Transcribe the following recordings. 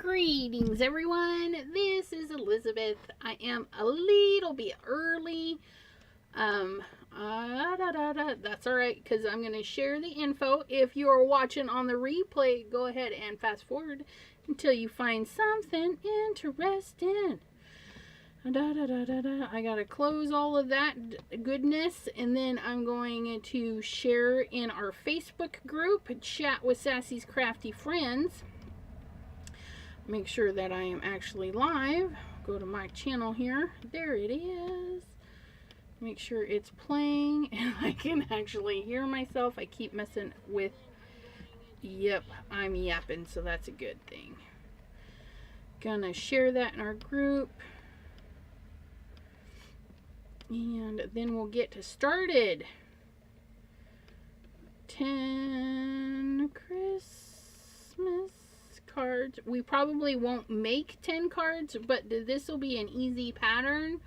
Greetings, everyone. This is Elizabeth. I am a little bit early. That's all right, because I'm going to share the info. If you are watching on the replay, go ahead and fast forward until you find something interesting. I got to close all of that goodness, and then I'm going to share in our Facebook group, Chat with Sassy's Crafty Friends. Make sure that I am actually live. Go to my channel here. There it is. Make sure it's playing and I can actually hear myself. I keep messing with, yep, I'm yapping, so that's a good thing. Gonna share that in our group. And then we'll get started. 10 Christmas cards. We probably won't make 10 cards, but this will be an easy pattern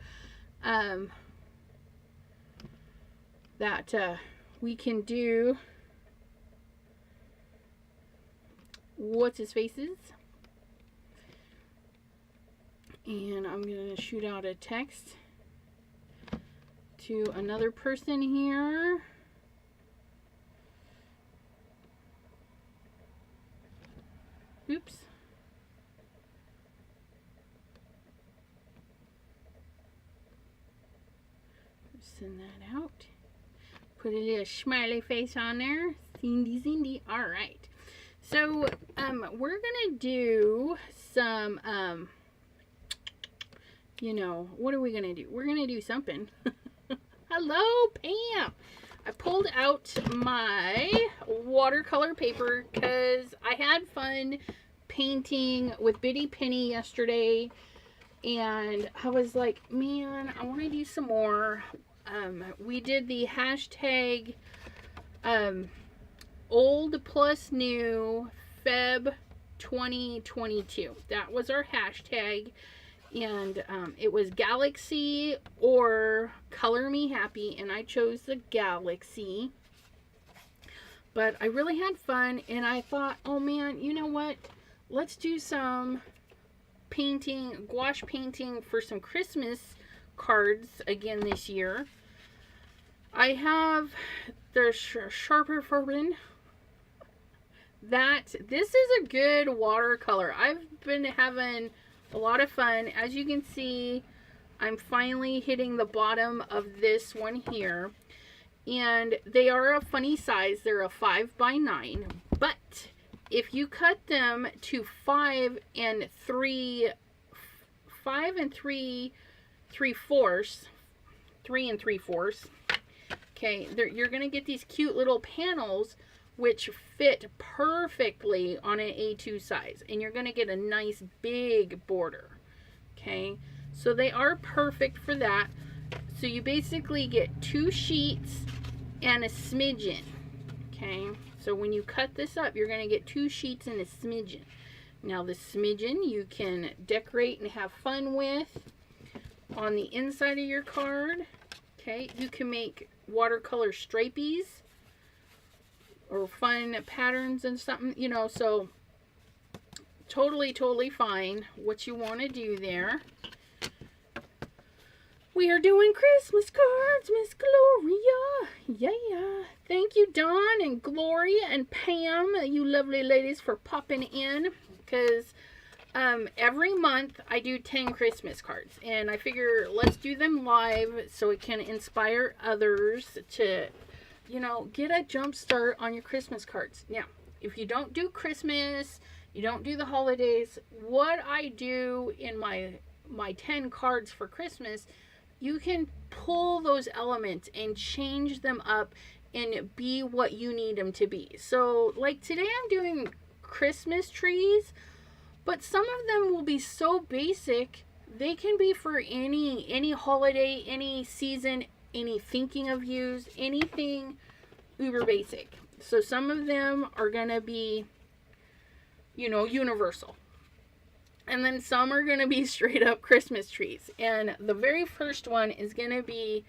that we can do. What's his faces? And I'm going to shoot out a text to another person here. Oops. Send that out. Put a little smiley face on there. Cindy. All right. So, we're going to do some, what are we going to do? We're going to do something. Hello, Pam. I pulled out my watercolor paper because I had fun painting with Bitty Penny yesterday, and I was like, man, I want to do some more. We did the hashtag old plus new Feb 2022. That was our hashtag. And it was Galaxy or Color Me Happy, and I chose the Galaxy. But I really had fun, and I thought, oh man, you know what? Let's do some painting, gouache painting for some Christmas cards again this year. I have the Sharper Forbin. This is a good watercolor. I've been having a lot of fun. As you can see, I'm finally hitting the bottom of this one here, and they are a funny size. They're a 5x9, but if you cut them to 5 and 3/4, 3 and 3/4, okay, you're gonna get these cute little panels which fit perfectly on an A2 size, and you're going to get a nice big border. Okay, so they are perfect for that. So you basically get 2 sheets and a smidgen. Okay, so when you cut this up, you're going to get 2 sheets and a smidgen. Now the smidgen you can decorate and have fun with on the inside of your card. Okay, you can make watercolor stripies or fun patterns and something, so totally fine what you want to do there. We are doing Christmas cards, Miss Gloria. Yeah. Thank you, Dawn and Gloria and Pam, you lovely ladies, for popping in, because every month I do 10 Christmas cards, and I figure let's do them live so it can inspire others to get a jump start on your Christmas cards. Now, if you don't do Christmas, you don't do the holidays, what I do in my 10 cards for Christmas, you can pull those elements and change them up and be what you need them to be. So, like today I'm doing Christmas trees, but some of them will be so basic, they can be for any holiday, any season, any thinking of yous, anything uber basic. So some of them are going to be, universal. And then some are going to be straight up Christmas trees. And the very first one is going to be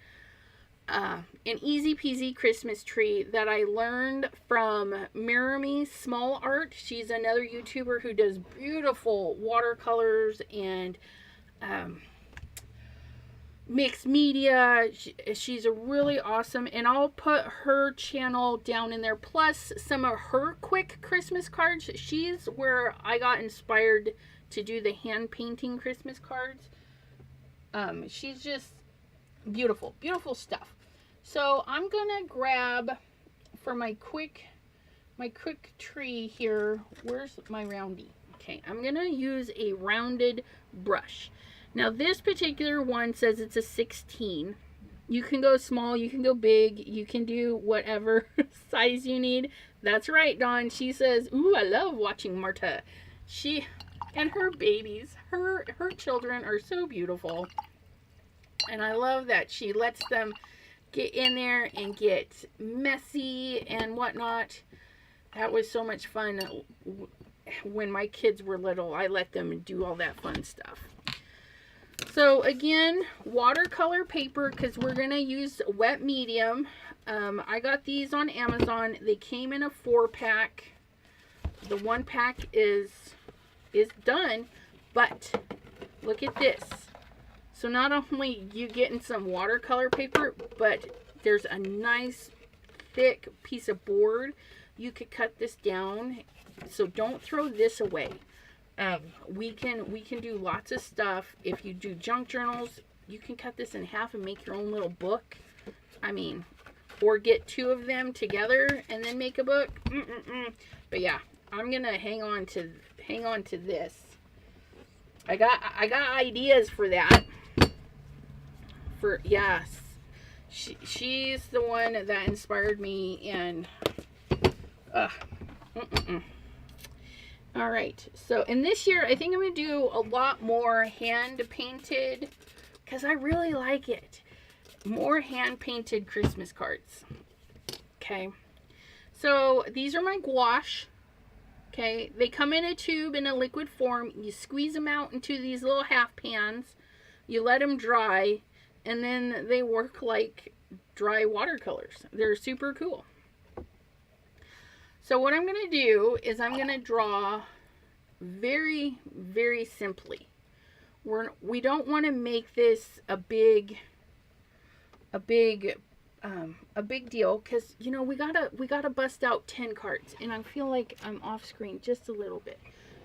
an easy peasy Christmas tree that I learned from Mirami Small Art. She's another YouTuber who does beautiful watercolors and mixed media. She's a really awesome, and I'll put her channel down in there, plus some of her quick Christmas cards. She's where I got inspired to do the hand painting Christmas cards. She's just beautiful, beautiful stuff. So I'm gonna grab for my quick tree here. Where's my roundy? Okay, I'm gonna use a rounded brush. Now this particular one says it's a 16. You can go small, you can go big, you can do whatever size you need. That's right, Dawn. She says, "Ooh, I love watching Marta." She and her babies, her children are so beautiful. And I love that she lets them get in there and get messy and whatnot. That was so much fun when my kids were little. I let them do all that fun stuff. So again, watercolor paper, because we're going to use wet medium. I got these on Amazon. They came in a 4-pack. The 1-pack is done, but look at this. So not only you getting some watercolor paper, but there's a nice thick piece of board. You could cut this down, so don't throw this away. We can do lots of stuff. If you do junk journals, you can cut this in half and make your own little book. I mean, or get 2 of them together and then make a book. But yeah, I'm gonna hang on to this. I got ideas for that. Yes, she's the one that inspired me, and all right. So in this year, I think I'm gonna do a lot more hand painted, because I really like it. More hand painted Christmas cards. Okay. So these are my gouache. Okay, they come in a tube in a liquid form. You squeeze them out into these little half pans. You let them dry. And then they work like dry watercolors. They're super cool. So what I'm going to do is I'm going to draw very, very simply. We don't want to make this a big deal, because you know we gotta bust out 10 cards, and I feel like I'm off screen just a little bit.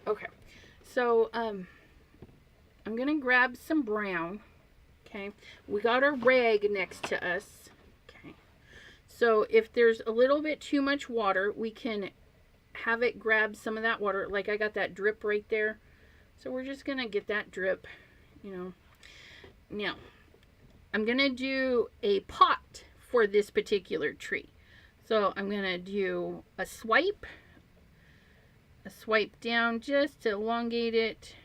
Okay, so I'm going to grab some brown. Okay, we got our rag next to us. Okay, so if there's a little bit too much water, we can have it grab some of that water. Like I got that drip right there. So we're just going to get that drip, you know. Now, I'm going to do a pot for this particular tree. So I'm going to do a swipe down just to elongate it.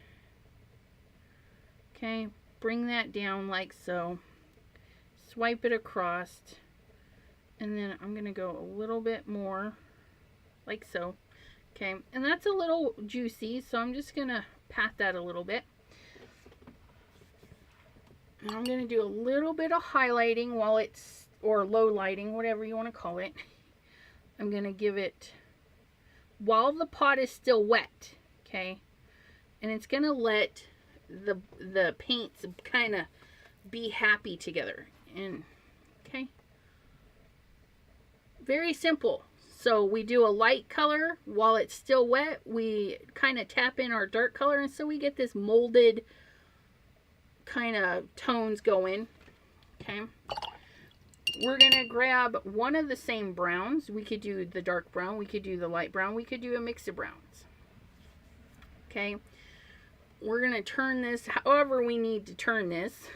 Okay. Bring that down like so, swipe it across, and then I'm going to go a little bit more like so. Okay, and that's a little juicy, so I'm just going to pat that a little bit. And I'm going to do a little bit of highlighting while it's, or low lighting, whatever you want to call it. I'm going to give it while the pot is still wet, okay, and it's going to let the paints kind of be happy together. And okay, very simple. So we do a light color while it's still wet. We kind of tap in our dark color, and so we get this molded kind of tones going. Okay, we're gonna grab one of the same browns. We could do the dark brown, we could do the light brown, we could do a mix of browns. Okay, we're going to turn this however we need to turn this.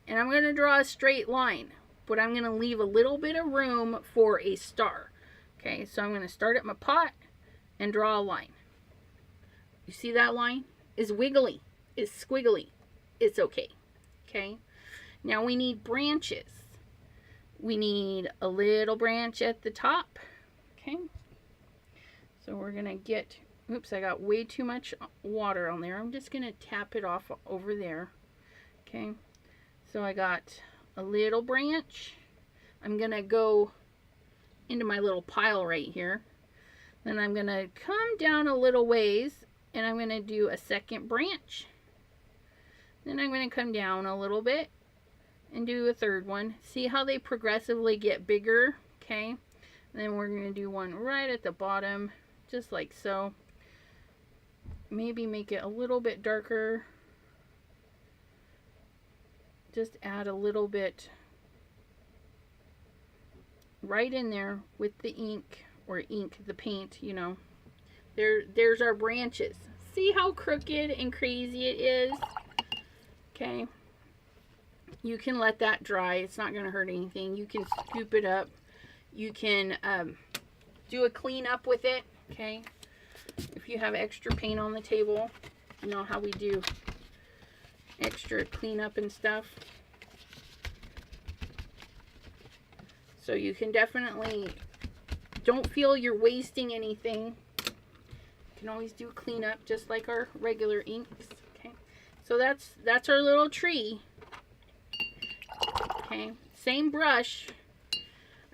And I'm going to draw a straight line, but I'm going to leave a little bit of room for a star. Okay, so I'm going to start at my pot and draw a line. You see that line? It's wiggly. It's squiggly. It's okay. Okay, now we need branches. We need a little branch at the top. Okay, so we're going to get... Oops, I got way too much water on there. I'm just going to tap it off over there. Okay, so I got a little branch. I'm going to go into my little pile right here. Then I'm going to come down a little ways and I'm going to do a second branch. Then I'm going to come down a little bit and do a third one. See how they progressively get bigger? Okay. Then we're going to do one right at the bottom, just like so. Maybe make it a little bit darker. Just add a little bit right in there with the ink, or the paint, you know. There's our branches. See how crooked and crazy it is? Okay. You can let that dry. It's not going to hurt anything. You can scoop it up. You can do a clean up with it. Okay. If you have extra paint on the table, you know how we do extra cleanup and stuff. So you can definitely, don't feel you're wasting anything. You can always do cleanup just like our regular inks. Okay. So that's our little tree. Okay. Same brush.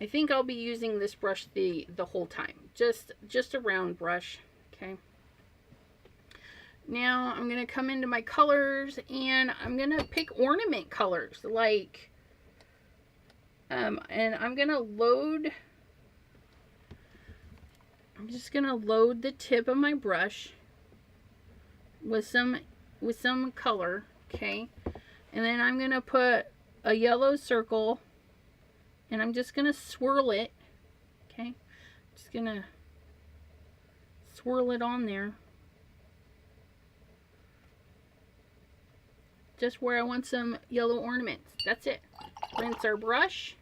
I think I'll be using this brush the whole time. Just a round brush. Okay. Now I'm going to come into my colors and I'm going to pick ornament colors like, and I'm going to load, I'm just going to load the tip of my brush with some color. Okay. And then I'm going to put a yellow circle and I'm just going to swirl it. Okay. Just going to swirl it on there. Just where I want some yellow ornaments. That's it. Rinse our brush.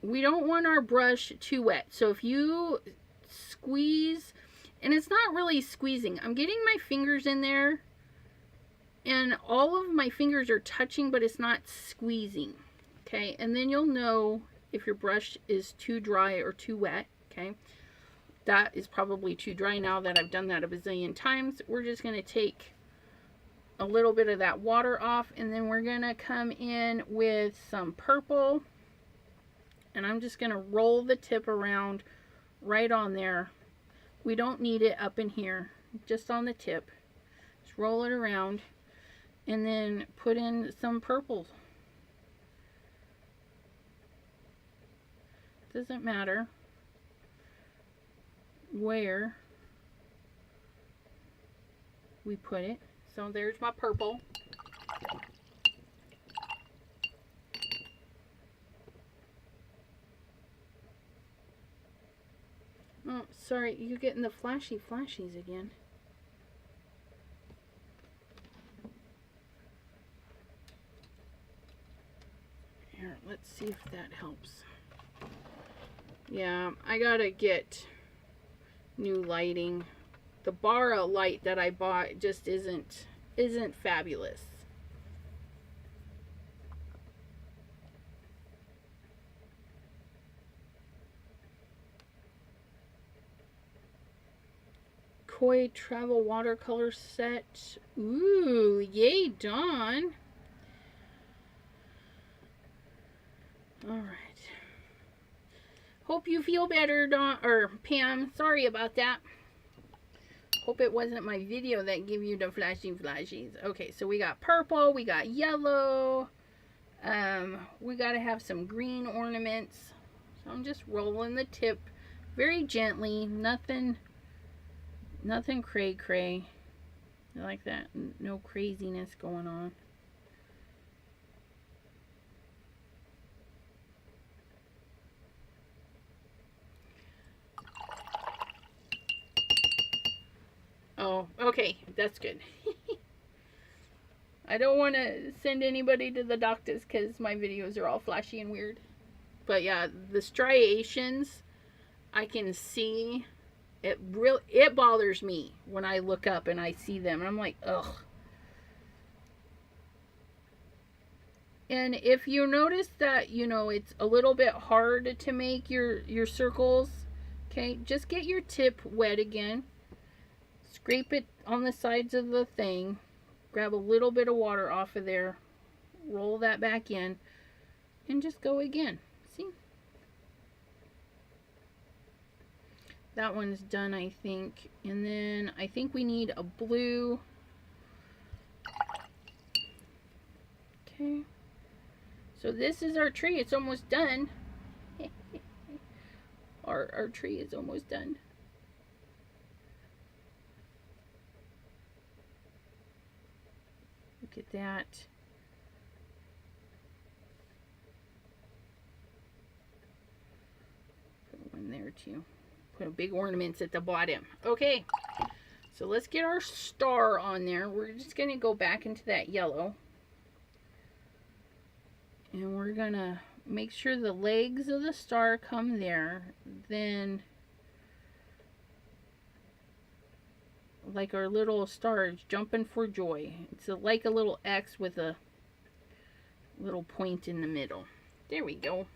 We don't want our brush too wet. So if you squeeze, and it's not really squeezing. I'm getting my fingers in there and all of my fingers are touching, but it's not squeezing. Okay, and then you'll know if your brush is too dry or too wet. Okay, that is probably too dry now that I've done that a bazillion times. We're just going to take a little bit of that water off, and then we're going to come in with some purple, and I'm just going to roll the tip around right on there. We don't need it up in here, just on the tip. Just roll it around and then put in some purple. Doesn't matter where we put it. So there's my purple. Oh, sorry, you're getting the flashies again. Here, let's see if that helps. Yeah, I gotta get new lighting. The Bara light that I bought just isn't fabulous. Koi Travel Watercolor Set. Ooh, yay, Dawn. Alright. Hope you feel better, Dawn, or Pam. Sorry about that. Hope it wasn't my video that gave you the flashies. Okay, so we got purple, we got yellow. We got to have some green ornaments. So I'm just rolling the tip very gently. Nothing cray. I like that. No craziness going on. Oh, okay. That's good. I don't want to send anybody to the doctors because my videos are all flashy and weird. But yeah, the striations, I can see. It bothers me when I look up and I see them. And I'm like, ugh. And if you notice that, you know, it's a little bit hard to make your circles, okay, just get your tip wet again. Scrape it on the sides of the thing. Grab a little bit of water off of there. Roll that back in. and just go again. See? That one's done, I think. And then I think we need a blue. Okay. So this is our tree. It's almost done. Our tree is almost done. Look at that. Put one there too. Put big ornaments at the bottom. Okay. So let's get our star on there. We're just going to go back into that yellow. And we're going to make sure the legs of the star come there. Then, like our little star is jumping for joy. It's like a little X with a little point in the middle. There we go.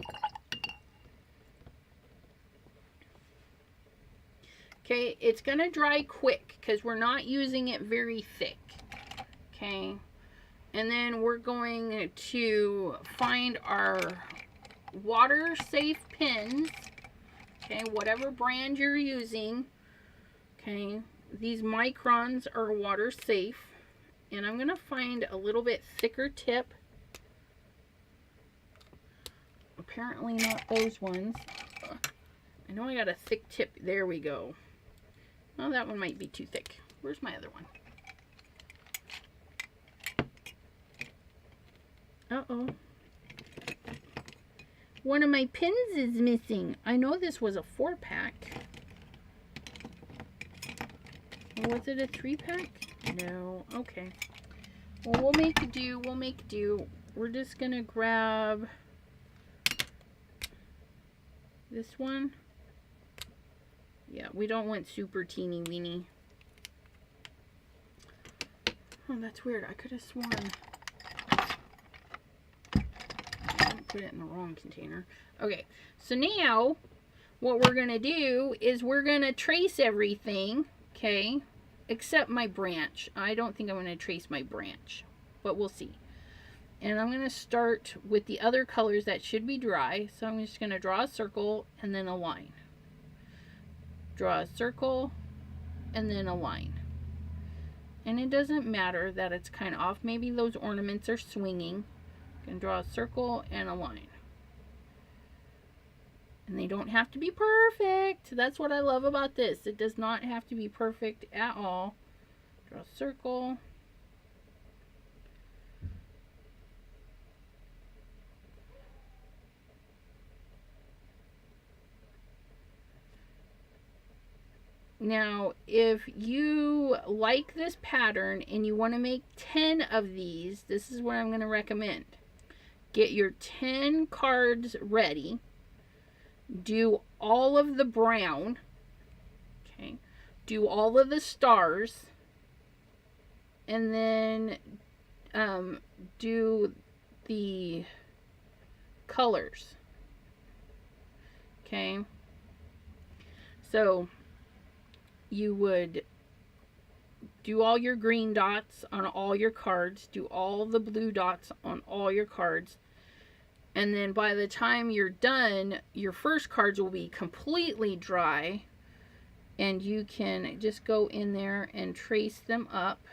Okay, it's going to dry quick because we're not using it very thick. Okay, and then we're going to find our water safe pins. Okay, whatever brand you're using. Okay, these microns are water safe. And I'm going to find a little bit thicker tip. Apparently not those ones. I know I got a thick tip. There we go. Oh, that one might be too thick. Where's my other one? Uh-oh. One of my pins is missing. I know this was a 4-pack. Was it a 3-pack? No. Okay. Well, we'll make do. We'll make do. We're just going to grab this one. Yeah, we don't want super teeny weeny. Oh, that's weird. I could have sworn I put it in the wrong container. Okay, so now what we're going to do is we're going to trace everything, okay, except my branch. I don't think I'm going to trace my branch, but we'll see. And I'm going to start with the other colors that should be dry. So I'm just going to draw a circle and then a line. Draw a circle and then a line. And it doesn't matter that it's kind of off. Maybe those ornaments are swinging. You can draw a circle and a line. And they don't have to be perfect. That's what I love about this. It does not have to be perfect at all. Draw a circle. Now, if you like this pattern and you want to make 10 of these, this is what I'm going to recommend. Get your 10 cards ready. Do all of the brown. Okay. Do all of the stars. And then do the colors. Okay. So you would do all your green dots on all your cards, do all the blue dots on all your cards, and then by the time you're done, your first cards will be completely dry, and you can just go in there and trace them up.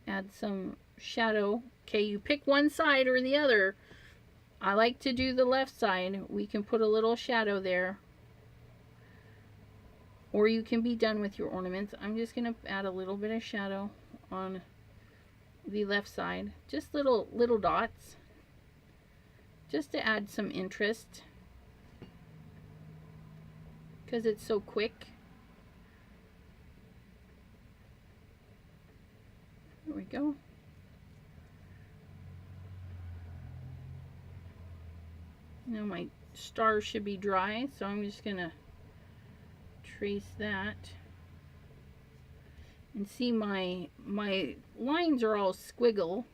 Add some shadow. Okay, you pick one side or the other. I like to do the left side. We can put a little shadow there. Or you can be done with your ornaments. I'm just going to add a little bit of shadow on the left side. Just little dots. Just to add some interest. Because it's so quick. There we go. Now my star should be dry, so I'm just going to trace that. And see my lines are all squiggle.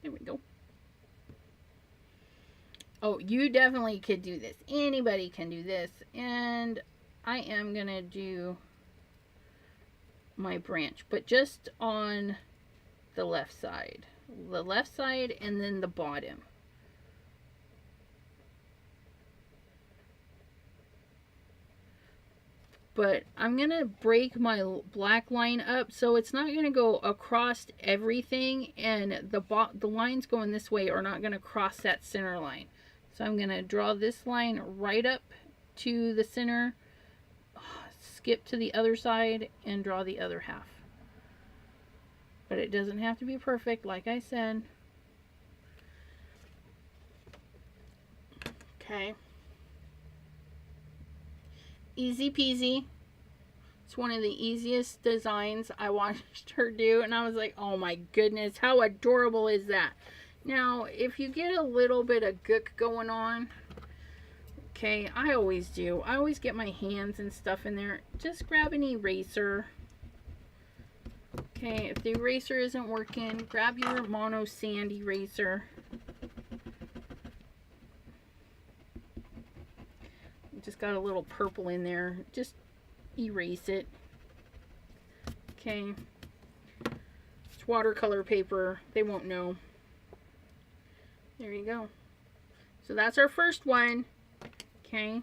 There we go. Oh, you definitely could do this. Anybody can do this. And I am going to do my branch, but just on the left side. The left side and then the bottom. But I'm going to break my black line up so it's not going to go across everything, and the lines going this way are not going to cross that center line. So I'm going to draw this line right up to the center, skip to the other side, and draw the other half. But it doesn't have to be perfect, like I said. Okay. Easy peasy. It's one of the easiest designs I watched her do, and I was like, oh my goodness, how adorable is that? Now, if you get a little bit of gook going on, okay, I always do. I always get my hands and stuff in there. Just grab an eraser. Okay, if the eraser isn't working, grab your mono sand eraser. Just got a little purple in there. Just erase it. Okay. It's watercolor paper. They won't know. There you go. So that's our first one. Okay.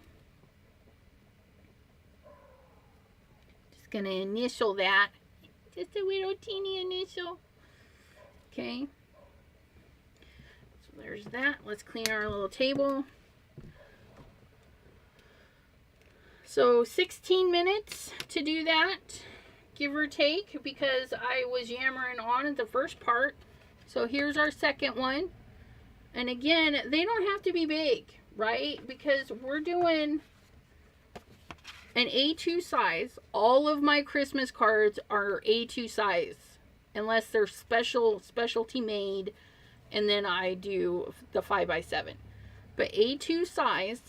Just gonna initial that. Just a little teeny initial. Okay. So there's that. Let's clean our little table. So 16 minutes to do that, give or take, because I was yammering on at the first part. So here's our second one. And again, they don't have to be big, right? Because we're doing an A2 size. All of my Christmas cards are A2 size, unless they're specialty made, and then I do the 5x7. But A2 size.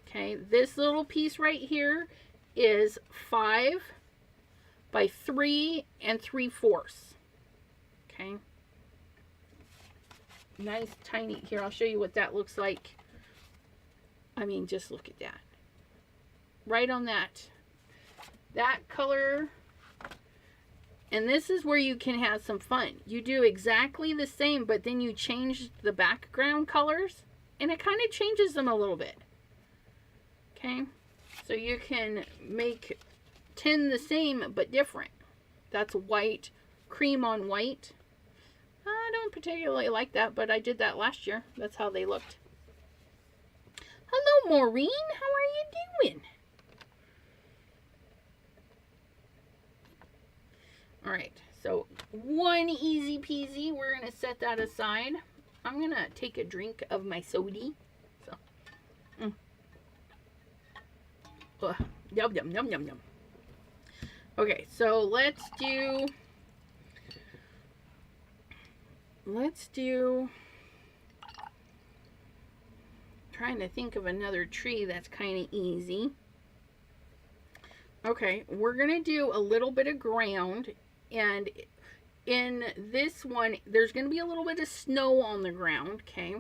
Okay, this little piece right here is 5 by 3 3/4. Okay. Nice tiny, here I'll show you what that looks like. I mean, just look at that. Right on that color. And this is where you can have some fun. You do exactly the same, but then you change the background colors, and it kind of changes them a little bit. Okay, so you can make 10 the same but different. That's white, cream on white. I don't particularly like that, but I did that last year. That's how they looked. Hello, Maureen. How are you doing? All right, so one easy peasy. We're going to set that aside. I'm going to take a drink of my soda. So, Yum, yum, yum, yum, yum. Okay, so let's do trying to think of another tree that's kind of easy. Okay, we're gonna do a little bit of ground, and in this one there's gonna be a little bit of snow on the ground. Okay,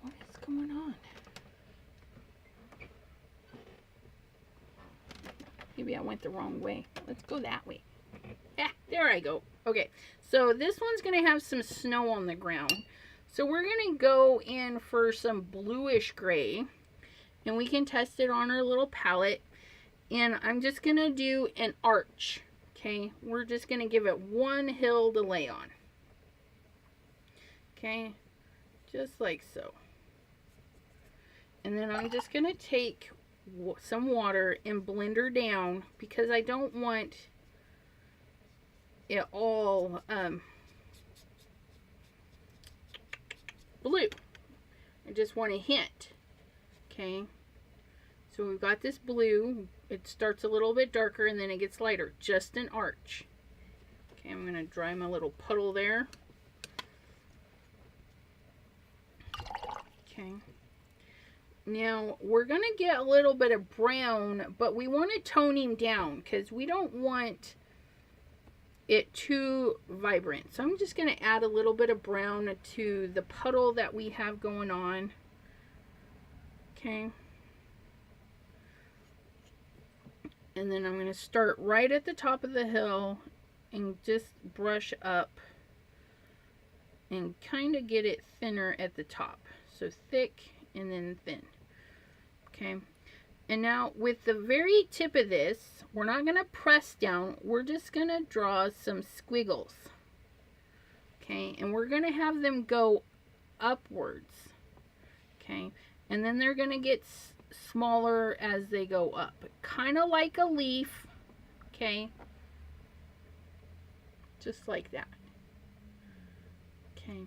what is going on? Maybe I went the wrong way. Let's go that way. Ah, there I go. Okay, so this one's going to have some snow on the ground. So we're going to go in for some bluish gray. And we can test it on our little palette. And I'm just going to do an arch. Okay, we're just going to give it one hill to lay on. Okay, just like so. And then I'm just going to take some water and blend her down, because I don't want it all blue. I just want a hint. Okay, so we've got this blue. It starts a little bit darker and then it gets lighter. Just an arch. Okay, I'm going to dry my little puddle there. Okay. Now, we're going to get a little bit of brown, but we want to tone him down because we don't want it too vibrant. So I'm just going to add a little bit of brown to the puddle that we have going on. Okay. And then I'm going to start right at the top of the hill and just brush up and kind of get it thinner at the top. So thick and then thin. Okay. And now with the very tip of this, we're not going to press down. We're just going to draw some squiggles. Okay. And we're going to have them go upwards. Okay. And then they're going to get smaller as they go up, kind of like a leaf. Okay, just like that. Okay,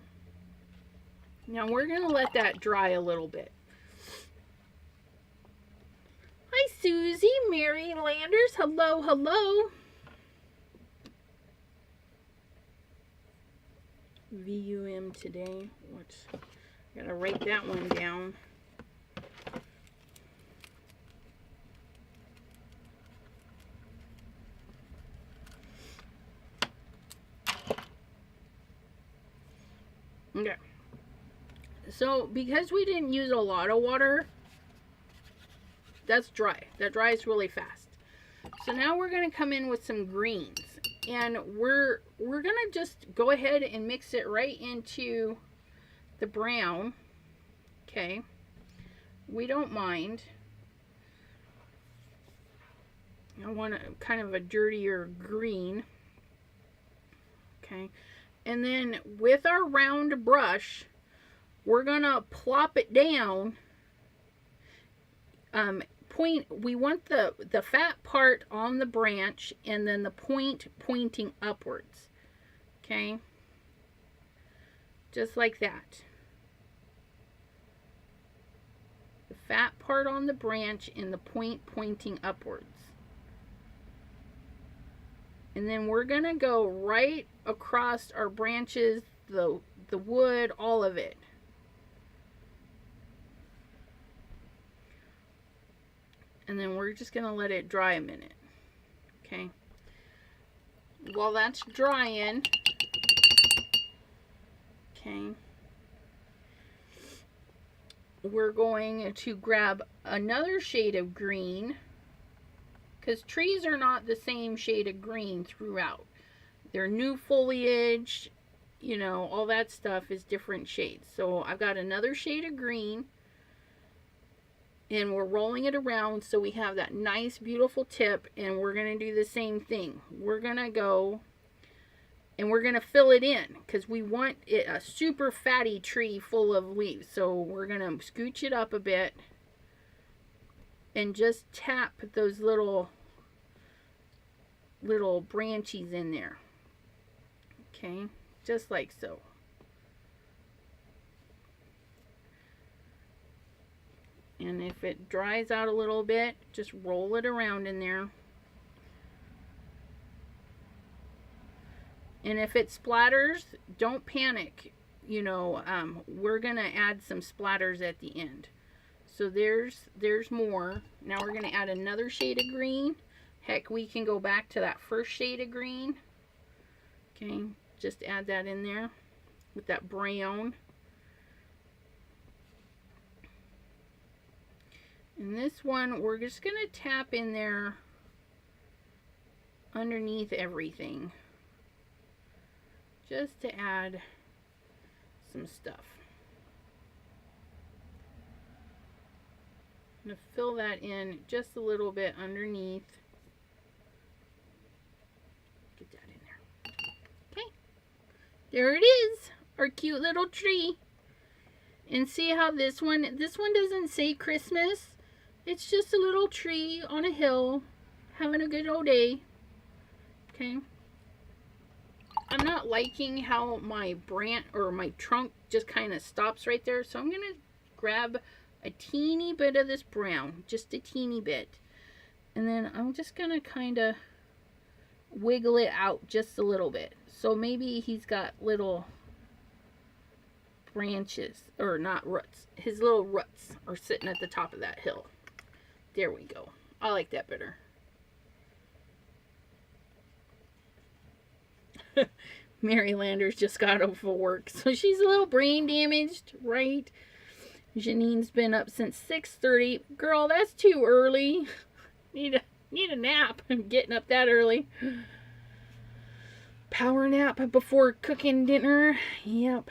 now we're gonna let that dry a little bit. Hi Susie, Mary Landers, hello, hello. VUM today. What's, gotta write that one down. Okay, so because we didn't use a lot of water, that's dry. That dries really fast. So now we're going to come in with some greens, and we're going to just go ahead and mix it right into the brown. Okay, we don't mind. I want a kind of a dirtier green. Okay. And then with our round brush, we're gonna plop it down. We want the fat part on the branch, and then the point pointing upwards. Okay, just like that. The fat part on the branch and the point pointing upwards. And then we're gonna go right across our branches, the wood, all of it. And then we're just gonna let it dry a minute. Okay. While that's drying, okay, we're going to grab another shade of green, because trees are not the same shade of green throughout. They're new foliage, you know, all that stuff is different shades. So I've got another shade of green, and we're rolling it around so we have that nice beautiful tip. And we're going to do the same thing. We're going to go and we're going to fill it in, because we want it a super fatty tree full of leaves. So we're going to scooch it up a bit and just tap those little branches in there. Okay, just like so. And if it dries out a little bit, just roll it around in there. And if it splatters, don't panic. You know, we're gonna add some splatters at the end. So there's more. Now we're gonna add another shade of green. Heck, we can go back to that first shade of green. Okay, just add that in there with that brown. And this one, we're just going to tap in there underneath everything, just to add some stuff. I'm going to fill that in just a little bit underneath. Get that in there. Okay. There it is, our cute little tree. And see how this one doesn't say Christmas. It's just a little tree on a hill having a good old day. Okay. I'm not liking how my branch or my trunk just kind of stops right there. So I'm going to grab a teeny bit of this brown, just a teeny bit. And then I'm just going to kind of wiggle it out just a little bit. So maybe he's got little branches, or not roots. His little roots are sitting at the top of that hill. There we go. I like that better. Mary Landers just got off of work, so she's a little brain damaged, right? Janine's been up since 6:30. Girl, that's too early. Need to Need a nap. I'm getting up that early. Power nap before cooking dinner. Yep.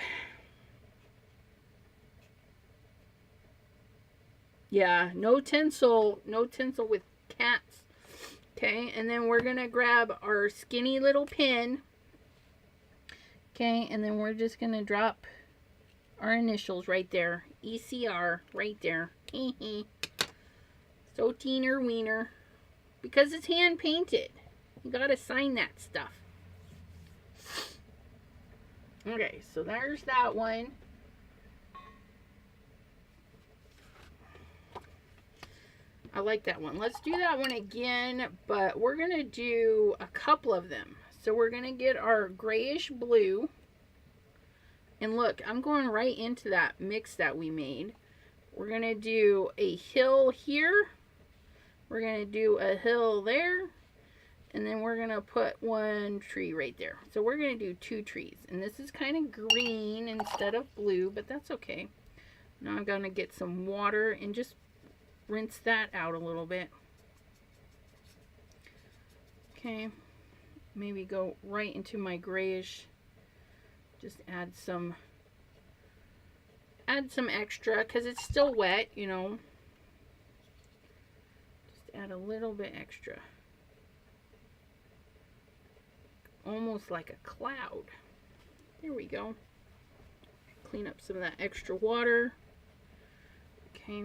Yeah, no tinsel. No tinsel with cats. Okay, and then we're going to grab our skinny little pin. Okay, and then we're just going to drop our initials right there. ECR right there. So teener wiener. Because it's hand painted. You gotta sign that stuff. Okay, so there's that one. I like that one. Let's do that one again, but we're gonna do a couple of them. So we're gonna get our grayish blue. And look, I'm going right into that mix that we made. We're going to do a hill here. We're going to do a hill there. And then we're going to put one tree right there. So we're going to do 2 trees. And this is kind of green instead of blue, but that's okay. Now I'm going to get some water and just rinse that out a little bit. Okay. Maybe go right into my grayish. Just add some extra because it's still wet, you know. Just add a little bit extra. Almost like a cloud. There we go. Clean up some of that extra water. Okay.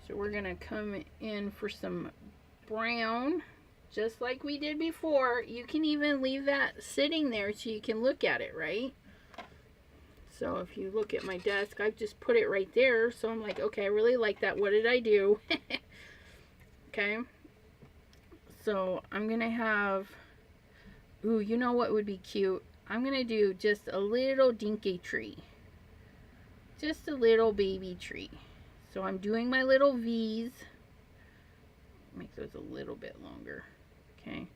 So we're going to come in for some brown. Just like we did before. You can even leave that sitting there so you can look at it, right? So if you look at my desk, I've just put it right there. So I'm like, okay, I really like that. What did I do? Okay. So I'm going to have, ooh, you know what would be cute? I'm going to do just a little dinky tree. Just a little baby tree. So I'm doing my little V's. Make those a little bit longer. Okay,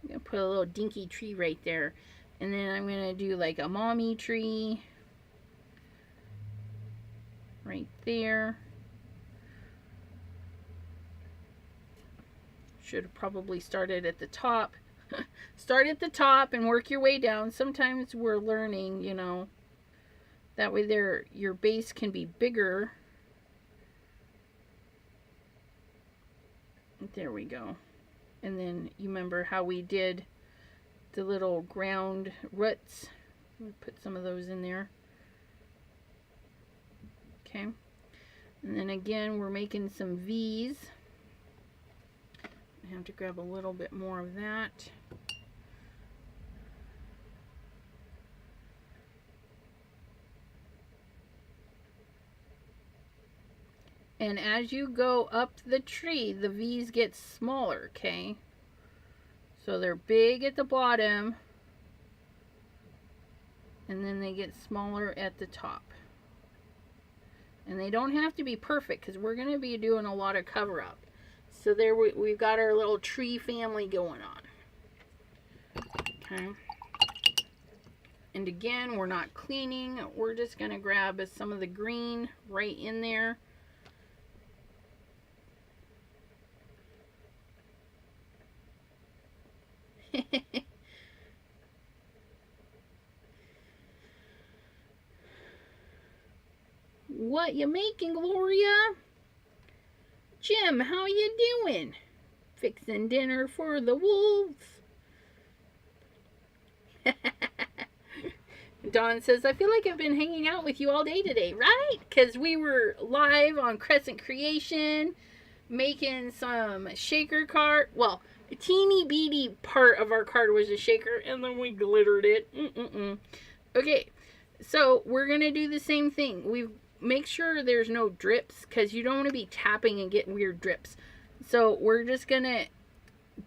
I'm going to put a little dinky tree right there. And then I'm going to do like a mommy tree. Right there. Should have probably started at the top. Start at the top and work your way down. Sometimes we're learning, you know. That way your base can be bigger. There we go. And then you remember how we did the little ground roots. Put some of those in there. Okay. And then again, we're making some V's. I have to grab a little bit more of that. And as you go up the tree, the V's get smaller, okay? So they're big at the bottom, and then they get smaller at the top. And they don't have to be perfect, because we're going to be doing a lot of cover-up. So there we've got our little tree family going on. Okay. And again, we're not cleaning. We're just going to grab some of the green right in there. What you making, Gloria? Jim, how you doing? Fixing dinner for the wolves. Dawn says, I feel like I've been hanging out with you all day today, right? Because we were live on Crescent Creation, making some shaker card. Well, a teeny beady part of our card was a shaker, and then we glittered it. Okay, so we're going to do the same thing. We make sure there's no drips, because you don't want to be tapping and get weird drips. So we're just going to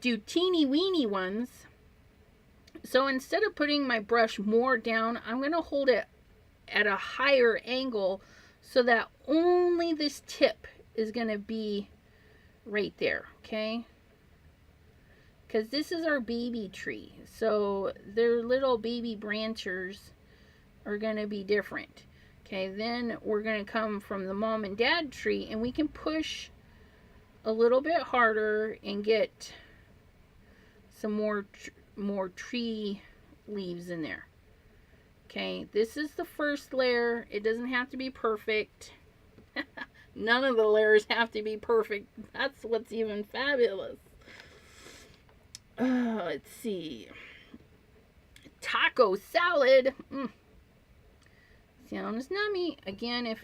do teeny weeny ones. So instead of putting my brush more down, I'm going to hold it at a higher angle so that only this tip is going to be right there, okay? Because this is our baby tree. So their little baby branches are going to be different. Okay, then we're going to come from the mom and dad tree, and we can push a little bit harder and get some more tree leaves in there. Okay, this is the first layer. It doesn't have to be perfect. None of the layers have to be perfect. That's what's even fabulous. Let's see. Taco salad. Sounds nummy. Again, if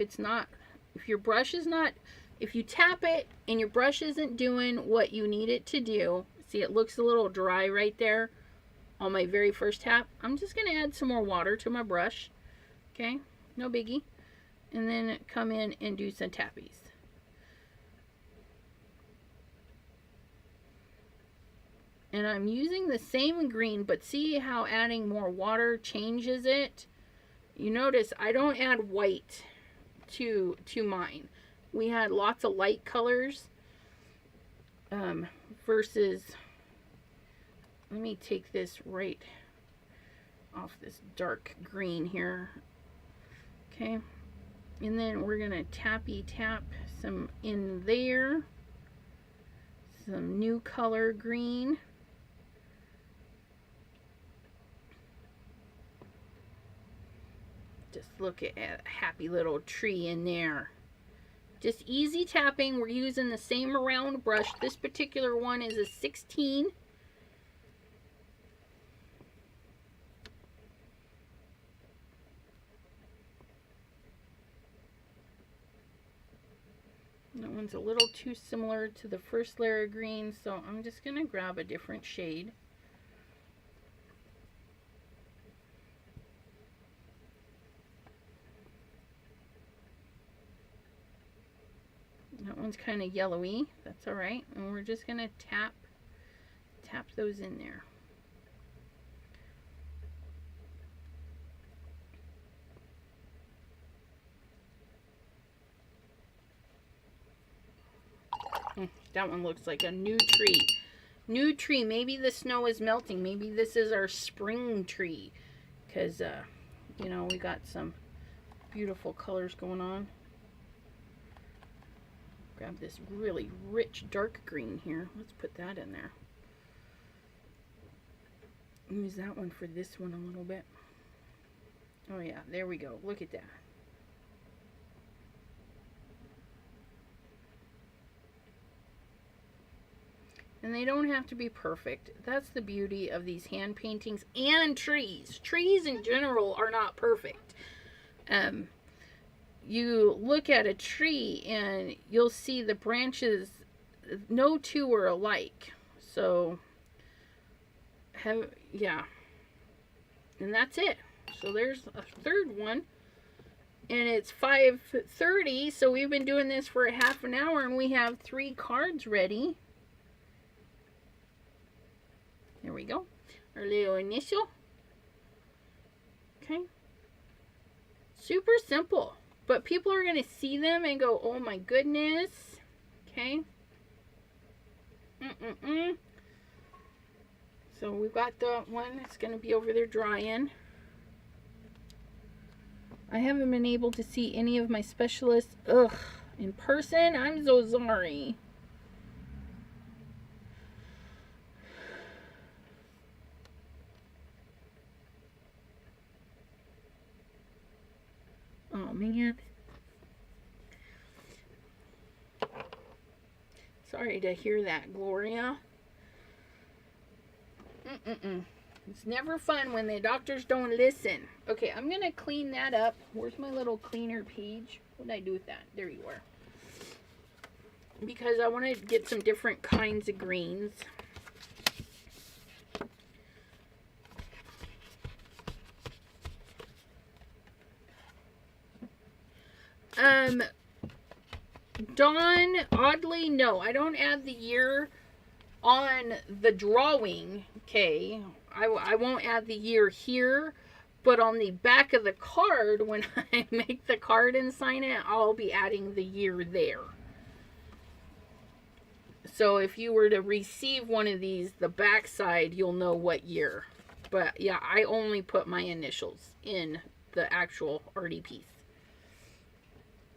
your brush is not, if you tap it and your brush isn't doing what you need it to do, see, it looks a little dry right there on my very first tap. I'm just going to add some more water to my brush. Okay, no biggie. And then come in and do some tappies. And I'm using the same green, but see how adding more water changes it? You notice I don't add white to mine. We had lots of light colors versus, let me take this right off this dark green here. Okay. And then we're going to tappy tap some in there. Some new color green. Just look at a happy little tree in there. Just easy tapping. We're using the same round brush. This particular one is a 16. That one's a little too similar to the first layer of green, so I'm just going to grab a different shade. That one's kind of yellowy. That's all right. And we're just going to tap those in there. That one looks like a new tree. New tree. Maybe the snow is melting. Maybe this is our spring tree. Because, you know, we got some beautiful colors going on. Grab this really rich dark green here. Let's put that in there. Use that one for this one a little bit. Oh yeah, there we go. Look at that. And they don't have to be perfect. That's the beauty of these hand paintings and trees. Trees in general are not perfect. You look at a tree and you'll see the branches, no two are alike. So, yeah. And that's it. So there's a third one. And it's 5:30, so we've been doing this for a half an hour and we have 3 cards ready. There we go. Our little initial. Okay. Super simple. But people are going to see them and go, oh my goodness. Okay. So we've got the one that's going to be over there drying. I haven't been able to see any of my specialists in person. I'm so sorry. Oh man. Sorry to hear that, Gloria. It's never fun when the doctors don't listen. Okay, I'm going to clean that up. Where's my little cleaner page? What did I do with that? There you are. Because I want to get some different kinds of greens. Dawn, oddly, no. I don't add the year on the drawing, okay? I won't add the year here, but on the back of the card, when I make the card and sign it, I'll be adding the year there. So if you were to receive one of these, the back side, you'll know what year. But yeah, I only put my initials in the actual arty piece.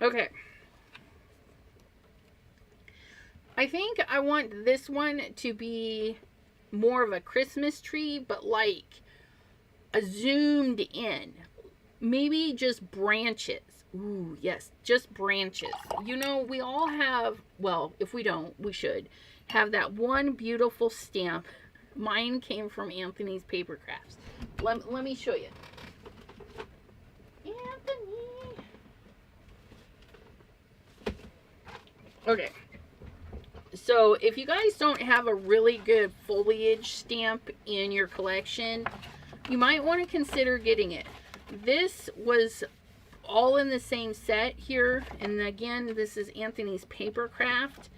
Okay. I think I want this one to be more of a Christmas tree, but like a zoomed in. Maybe just branches. Ooh, yes, just branches. You know, we all have, well, if we don't, we should have that one beautiful stamp. Mine came from Anthony's Paper Crafts. Let me show you. Anthony. Okay. So if you guys don't have a really good foliage stamp in your collection, you might want to consider getting it. This was all in the same set here, and again, this is Anthony's Paper Craft.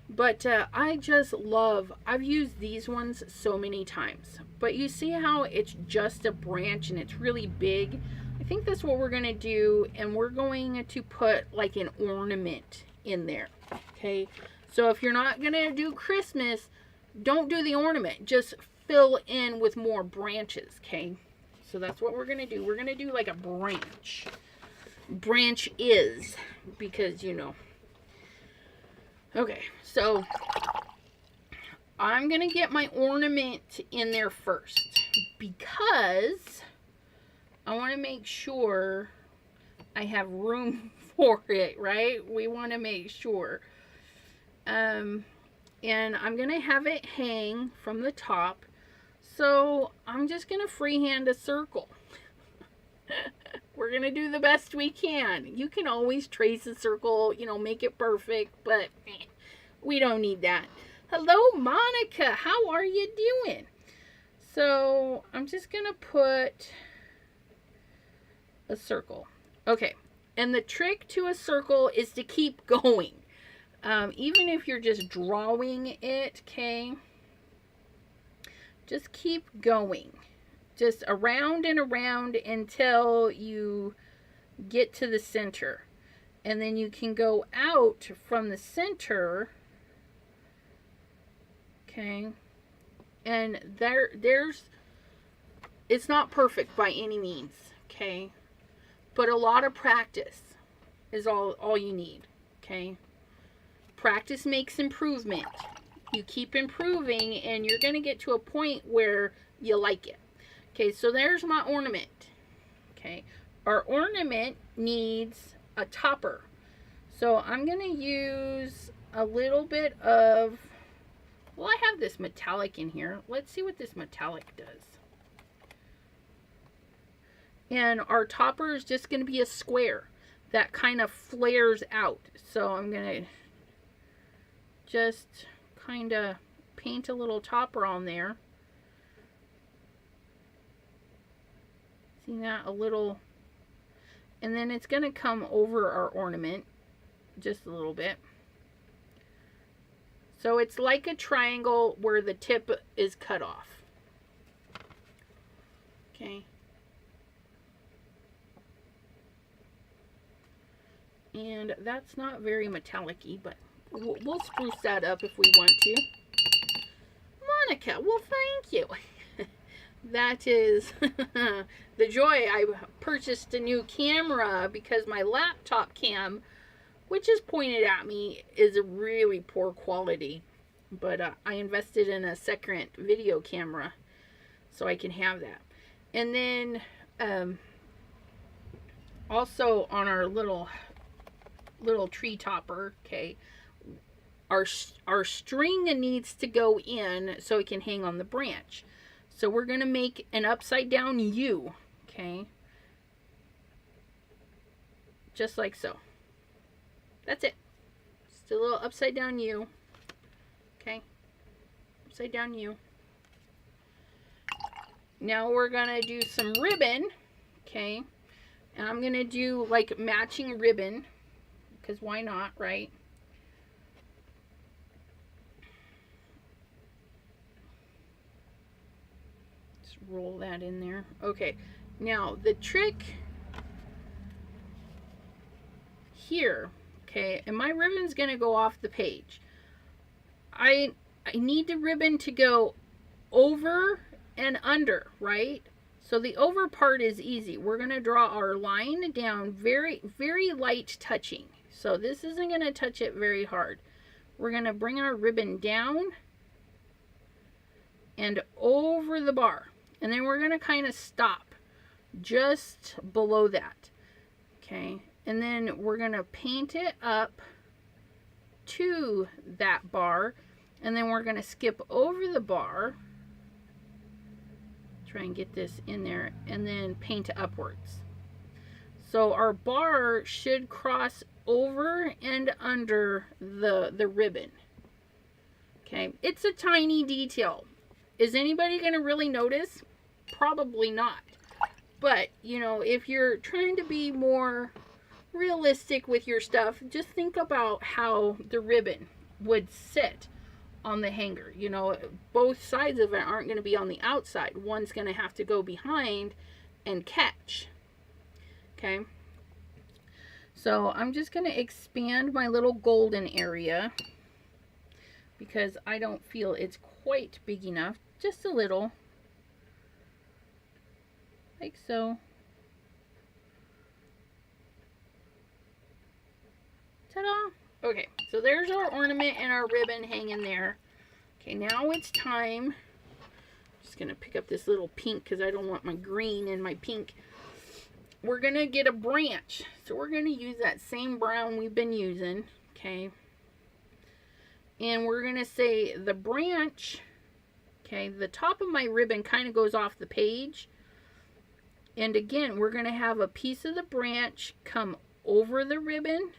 But I just love, I've used these ones so many times. But you see how it's just a branch and it's really big? I think that's what we're going to do, and we're going to put like an ornament in there. Okay, so if you're not going to do Christmas, don't do the ornament. Just fill in with more branches, okay? So that's what we're going to do. We're going to do like a branch. Branch is, because, you know. Okay, so I'm going to get my ornament in there first because I want to make sure I have room for it, right? We want to make sure. And I'm going to have it hang from the top. So I'm just going to freehand a circle. We're going to do the best we can. You can always trace a circle, you know, make it perfect, but we don't need that. Hello, Monica. How are you doing? So I'm just going to put a circle. Okay. And the trick to a circle is to keep going. Even if you're just drawing it, okay? Just keep going. Just around and around until you get to the center. And then you can go out from the center. Okay. And there's, it's not perfect by any means. Okay. But a lot of practice is all you need. Okay. Practice makes improvement. You keep improving and you're going to get to a point where you like it. Okay, so there's my ornament. Okay, our ornament needs a topper. So I'm going to use a little bit of, well, I have this metallic in here. Let's see what this metallic does. And our topper is just going to be a square that kind of flares out. So I'm going to just kind of paint a little topper on there. See that? A little. And then it's going to come over our ornament just a little bit. So it's like a triangle where the tip is cut off. Okay. And that's not very metallic-y, but we'll spruce that up if we want to. Monica, well, thank you. That is the joy. I purchased a new camera because my laptop cam, which is pointed at me, is a really poor quality. But I invested in a second video camera so I can have that. And then also on our little tree topper, okay, our string needs to go in so it can hang on the branch. So we're going to make an upside down U, okay? Just like so. That's it. Just a little upside down U, okay? Upside down U. Now we're going to do some ribbon, okay? And I'm going to do like matching ribbon, because why not, right? Roll that in there. Okay, now the trick here, okay, and my ribbon's gonna go off the page. I need the ribbon to go over and under, right? So the over part is easy. We're gonna draw our line down very, very light touching. So this isn't gonna touch it very hard. we're going to bring our ribbon down and over the bar. And then we're going to kind of stop just below that. Okay. And then we're going to paint it up to that bar. And then we're going to skip over the bar. Try and get this in there. And then paint upwards. So our bar should cross over and under the ribbon. Okay. It's a tiny detail. Is anybody going to really notice? Probably not. But, you know, if you're trying to be more realistic with your stuff, just think about how the ribbon would sit on the hanger. You know, both sides of it aren't going to be on the outside. One's going to have to go behind and catch. Okay. So I'm just going to expand my little golden area because I don't feel it's quite big enough. Just a little. Like so. Ta-da! Okay, so there's our ornament and our ribbon hanging there. Okay, now it's time. I'm just going to pick up this little pink because I don't want my green and my pink. We're going to get a branch. So we're going to use that same brown we've been using. Okay. And we're going to say the branch. Okay, the top of my ribbon kind of goes off the page. And again, we're going to have a piece of the branch come over the ribbon.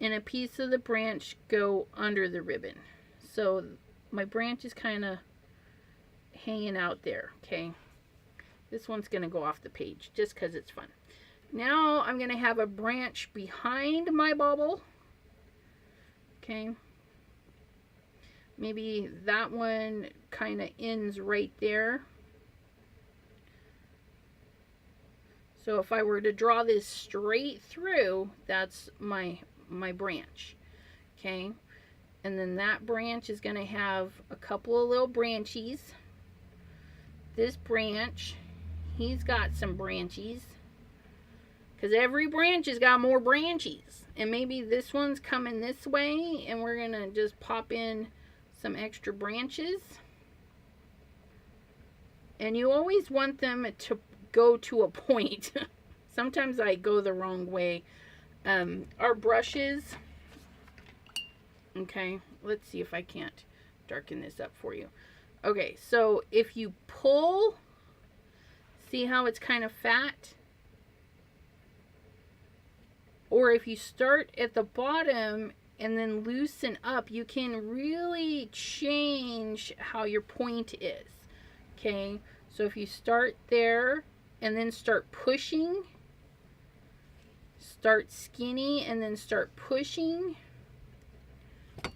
And a piece of the branch go under the ribbon. So my branch is kind of hanging out there. Okay. This one's going to go off the page just because it's fun. Now I'm going to have a branch behind my bauble. Okay. Maybe that one kind of ends right there. So if I were to draw this straight through, that's my branch. Okay. And then that branch is going to have a couple of little branchies. This branch, he's got some branchies. Because every branch has got more branchies. And maybe this one's coming this way. And we're going to just pop in some extra branches. And you always want them to go to a point. Sometimes I go the wrong way. Our brushes. Okay, let's see if I can't darken this up for you. Okay, so if you pull, see how it's kind of fat? Or if you start at the bottom and then loosen up, you can really change how your point is. Okay, so if you start there and then start pushing, start skinny and then start pushing.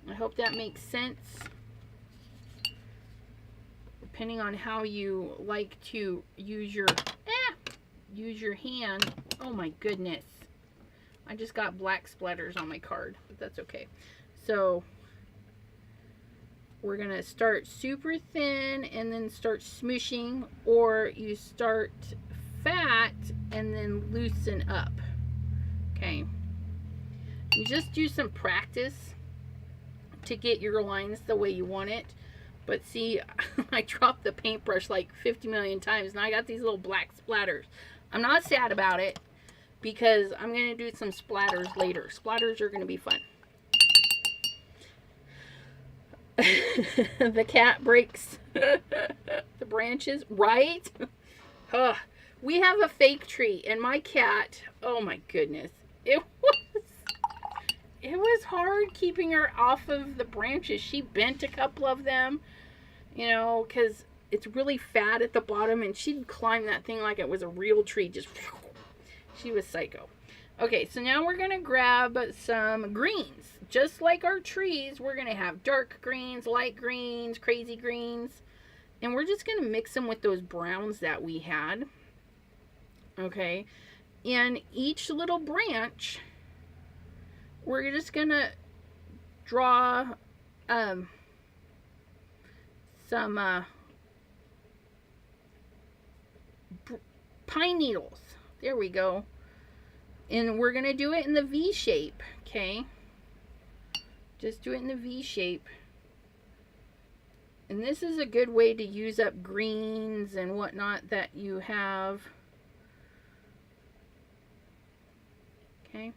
I hope that makes sense. Depending on how you like to use your hand. Oh my goodness. I just got black splatters on my card, but that's okay. So we're going to start super thin and then start smooshing, or you start fat and then loosen up. Okay. You just do some practice to get your lines the way you want it. But see, I dropped the paintbrush like 50 million times and I got these little black splatters. I'm not sad about it because I'm going to do some splatters later. Splatters are going to be fun. The cat breaks the branches, right? We have a fake tree and my cat, oh my goodness, it was hard keeping her off of the branches. She bent a couple of them, you know, because it's really fat at the bottom, and she'd climb that thing like it was a real tree. Just, she was psycho. Okay, so now we're going to grab some greens. Just like our trees, we're going to have dark greens, light greens, crazy greens. And we're just going to mix them with those browns that we had. Okay, and each little branch, we're just going to draw some pine needles. There we go. And we're going to do it in the V shape, okay? Just do it in the V shape. And this is a good way to use up greens and whatnot that you have. Okay.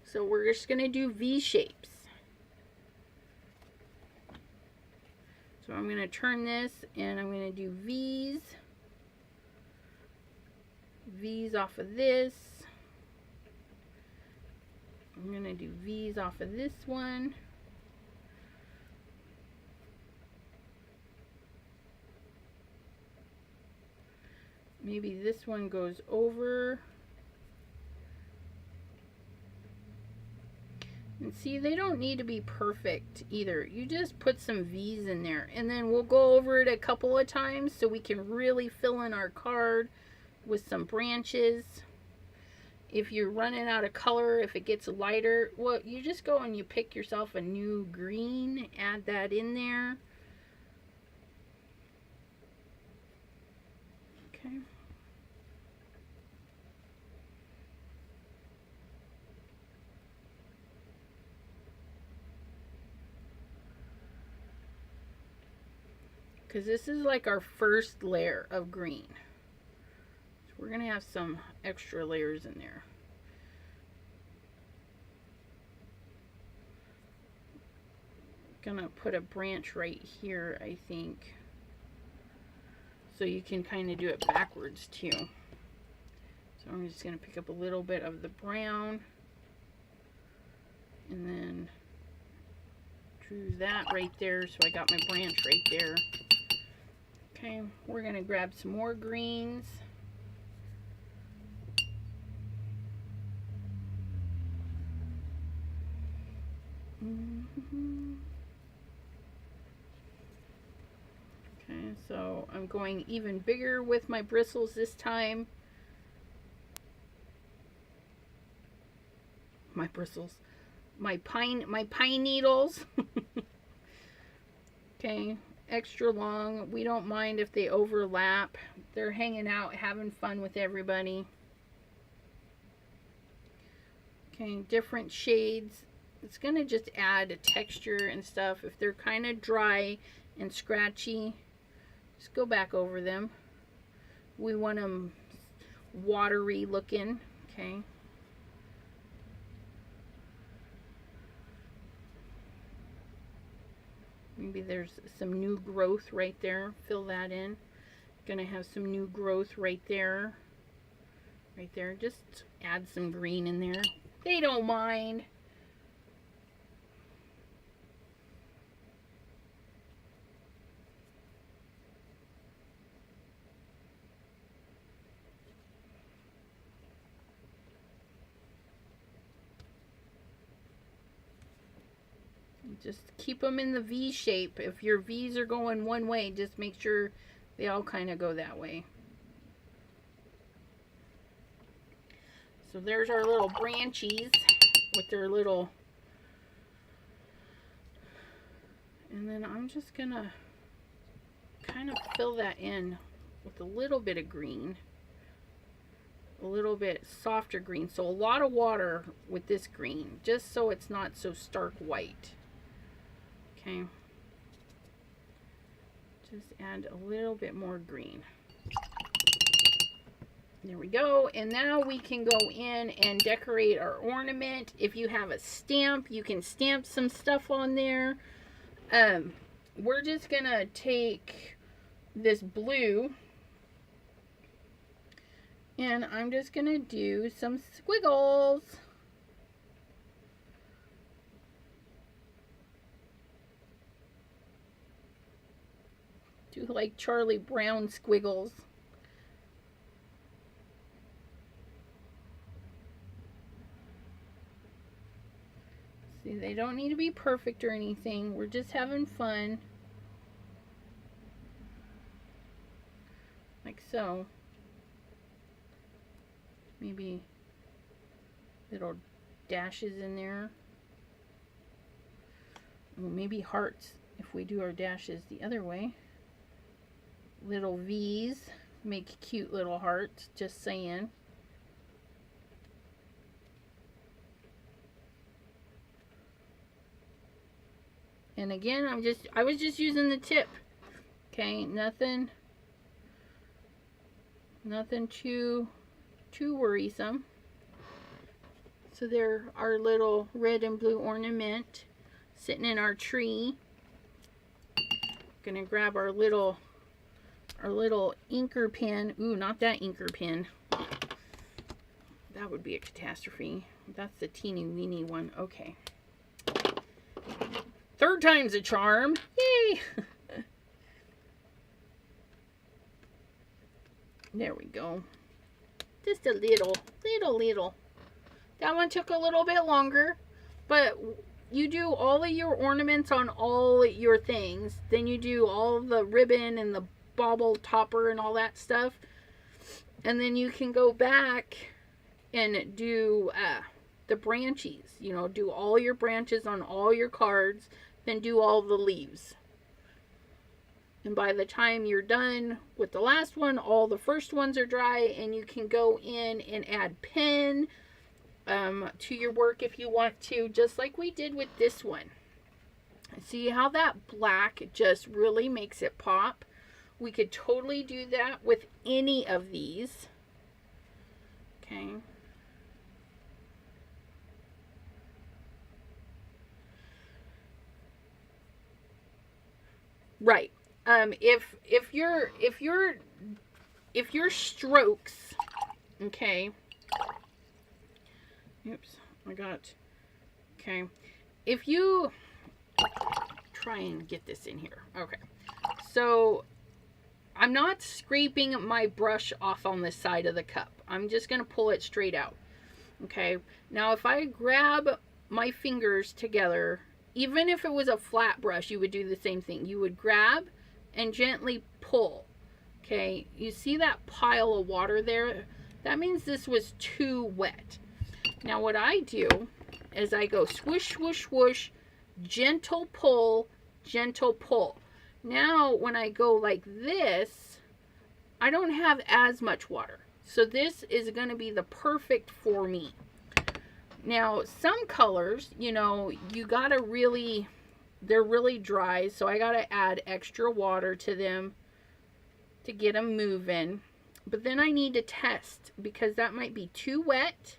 So we're just going to do V shapes. So I'm going to turn this and I'm going to do V's. V's off of this. I'm going to do V's off of this one. Maybe this one goes over. And see, they don't need to be perfect either. You just put some V's in there. And then we'll go over it a couple of times so we can really fill in our card with some branches. If you're running out of color, if it gets lighter, well, you just go and you pick yourself a new green, add that in there. Okay. Because this is like our first layer of green. So we're going to have some extra layers in there. Gonna put a branch right here, I think. So you can kind of do it backwards too. So I'm just going to pick up a little bit of the brown. And then drew that right there. So I got my branch right there. Okay, we're going to grab some more greens. Okay, so I'm going even bigger with my bristles this time. My bristles. My pine needles. Okay. Extra long. We don't mind if they overlap. They're hanging out, having fun with everybody. Okay, different shades. It's going to just add a texture and stuff. If they're kind of dry and scratchy, just go back over them. We want them watery looking. Okay. Maybe there's some new growth right there. Fill that in. Gonna have some new growth right there. Right there. Just add some green in there. They don't mind. Just keep them in the V shape. If your V's are going one way, just make sure they all kind of go that way. So there's our little branchies with their little... And then I'm just gonna kind of fill that in with a little bit of green. A little bit softer green. So a lot of water with this green, just so it's not so stark white. Okay, just add a little bit more green. There we go. And now we can go in and decorate our ornament. If you have a stamp, you can stamp some stuff on there. We're just gonna take this blue and I'm just gonna do some squiggles. Do like Charlie Brown squiggles. See, they don't need to be perfect or anything. We're just having fun. Like so. Maybe little dashes in there. Well, maybe hearts if we do our dashes the other way. Little V's make cute little hearts, just saying. And again, I was just using the tip. Okay, nothing too worrisome. So there, our little red and blue ornament sitting in our tree. Gonna grab our little inker pen. Ooh, not that inker pen. That would be a catastrophe. That's the teeny weeny one. Okay. Third time's a charm. Yay! There we go. Just a little. That one took a little bit longer, but you do all of your ornaments on all your things. Then you do all the ribbon and the bauble topper and all that stuff. And then you can go back and do the branches. You know, do all your branches on all your cards. Then do all the leaves. And by the time you're done with the last one, all the first ones are dry, and you can go in and add pen to your work if you want to, just like we did with this one. See how that black just really makes it pop? We could totally do that with any of these. Okay. Right. If your strokes, okay. Oops, okay. If you try and get this in here. Okay. So I'm not scraping my brush off on the side of the cup. I'm just going to pull it straight out. Okay. Now if I grab my fingers together, even if it was a flat brush, you would do the same thing. You would grab and gently pull. Okay. You see that pile of water there? That means this was too wet. Now what I do is I go swoosh, swoosh, swoosh, gentle pull, gentle pull. Now when I go like this, I don't have as much water. So this is going to be the perfect for me. Now some colors, you know, you gotta really, they're really dry, so I gotta add extra water to them to get them moving. But then I need to test because that might be too wet.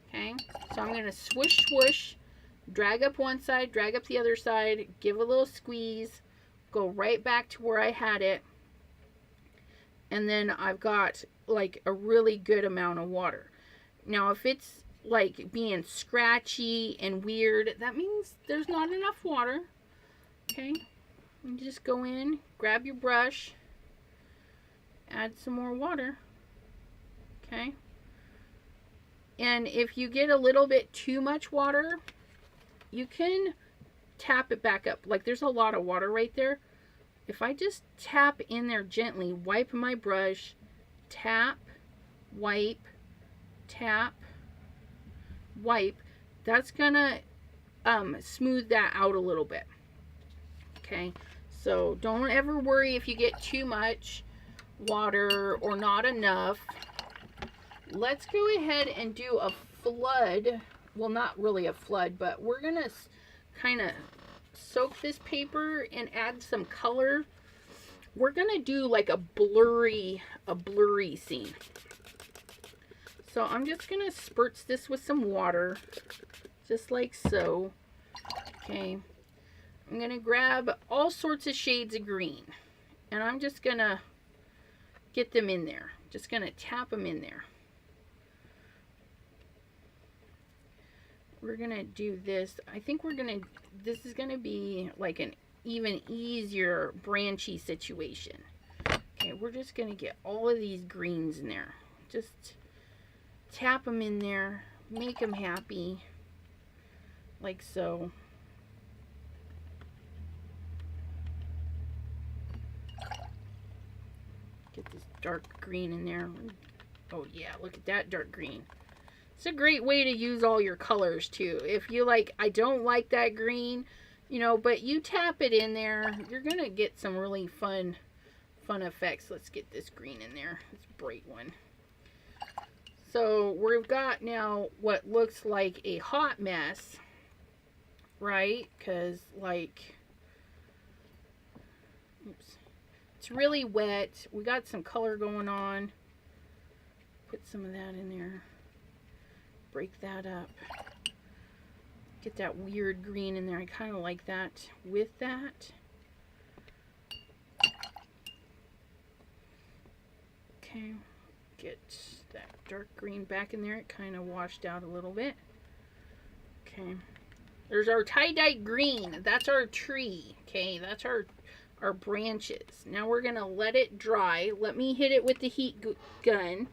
Okay, so I'm going to swoosh, swoosh, drag up one side, drag up the other side, give a little squeeze, go right back to where I had it. And then I've got like a really good amount of water. Now, if it's like being scratchy and weird, that means there's not enough water. Okay, you just go in, grab your brush, add some more water. Okay. And if you get a little bit too much water, you can tap it back up. Like there's a lot of water right there. If I just tap in there gently, wipe my brush, tap, wipe, tap, wipe, that's gonna smooth that out a little bit. Okay, so don't ever worry if you get too much water or not enough. Let's go ahead and do a flood. Well, not really a flood, but we're going to kind of soak this paper and add some color. We're going to do like a blurry scene. So I'm just going to spurts this with some water, just like so. Okay. I'm going to grab all sorts of shades of green, and I'm just going to get them in there. Just going to tap them in there. We're gonna do this. I think this is gonna be like an even easier branchy situation. Okay, we're just gonna get all of these greens in there. Just tap them in there, make them happy, like so. Get this dark green in there. Oh yeah, look at that dark green. It's a great way to use all your colors too. If you like, I don't like that green, you know, but you tap it in there, you're going to get some really fun effects. Let's get this green in there. It's a bright one. So we've got now what looks like a hot mess. right? Because, like, oops, it's really wet. We got some color going on. Put some of that in there. Break that up. Get that weird green in there. I kind of like that with that. Okay, get that dark green back in there. It kind of washed out a little bit. Okay, there's our tie-dye green. That's our tree. Okay, that's our branches. Now we're gonna let it dry. Let me hit it with the heat gun.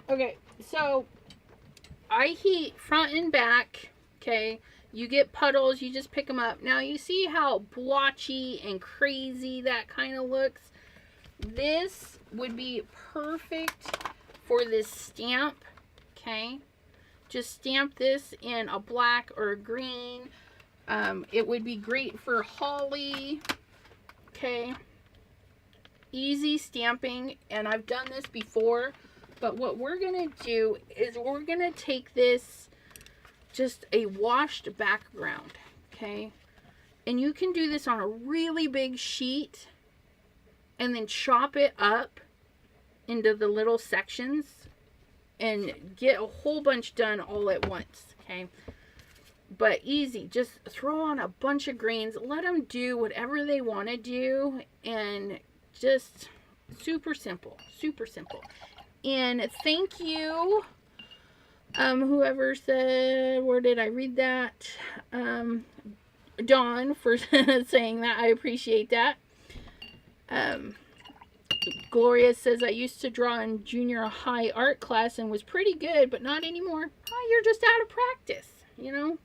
Okay, so I heat front and back. Okay, you get puddles, you just pick them up. Now you see how blotchy and crazy that kind of looks? This would be perfect for this stamp. Okay, just stamp this in a black or a green. It would be great for holly. Okay, easy stamping, and I've done this before. But what we're going to do is we're going to take this, just a washed background, okay? And you can do this on a really big sheet and then chop it up into the little sections and get a whole bunch done all at once, okay? But easy, just throw on a bunch of greens, let them do whatever they want to do, and just super simple, super simple. And thank you, whoever said, where did I read that? Dawn, for saying that. I appreciate that. Gloria says, I used to draw in junior high art class and was pretty good, but not anymore. Oh, you're just out of practice, you know?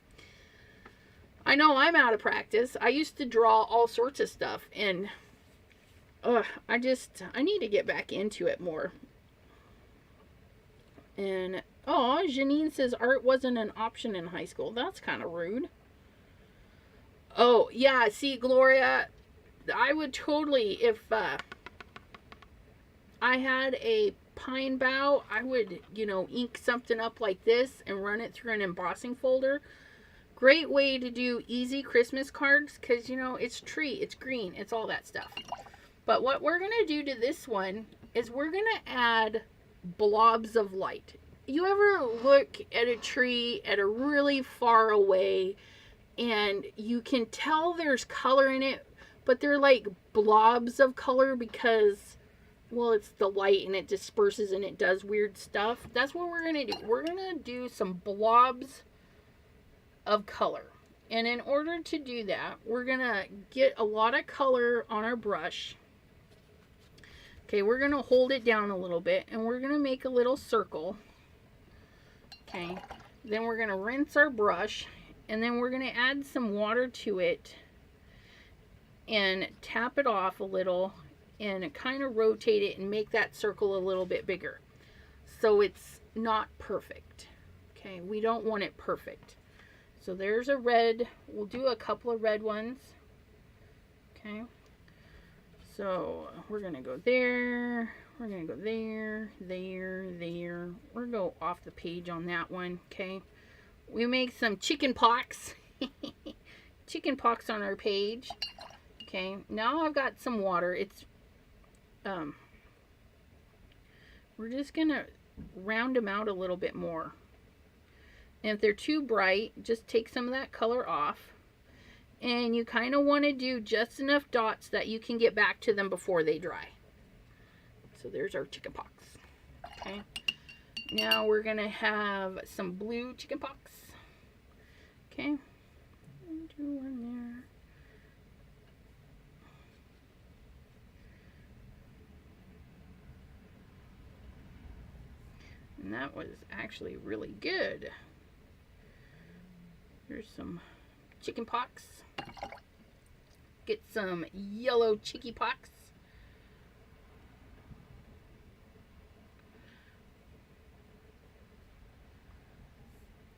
I know I'm out of practice. I used to draw all sorts of stuff, and I need to get back into it more. And, oh, Janine says art wasn't an option in high school. That's kind of rude. Oh, yeah, see, Gloria, I would totally, if I had a pine bough, I would, ink something up like this and run it through an embossing folder. Great way to do easy Christmas cards because, it's tree, it's green, it's all that stuff. But what we're going to do to this one is we're going to add blobs of light. You ever look at a tree at a really far away and you can tell there's color in it, but they're like blobs of color because, well, it's the light and it disperses and it does weird stuff? That's what we're going to do. We're going to do some blobs of color. And in order to do that, we're going to get a lot of color on our brush. Okay, we're going to hold it down a little bit and we're going to make a little circle. Okay, then we're going to rinse our brush and then we're going to add some water to it and tap it off a little and kind of rotate it and make that circle a little bit bigger. So it's not perfect. Okay, we don't want it perfect. So there's a red. We'll do a couple of red ones. Okay. So we're going to go there. we're going to go there, there, there. We're going to go off the page on that one, okay? We make some chicken pox. Chicken pox on our page. Okay, now I've got some water. It's, we're just going to round them out a little bit more. And if they're too bright, just take some of that color off. And you kind of want to do just enough dots that you can get back to them before they dry. So there's our chicken pox. Okay. Now we're going to have some blue chicken pox. Okay. Do one there. And that was actually really good. Here's some chicken pox. Get some yellow chicky pox.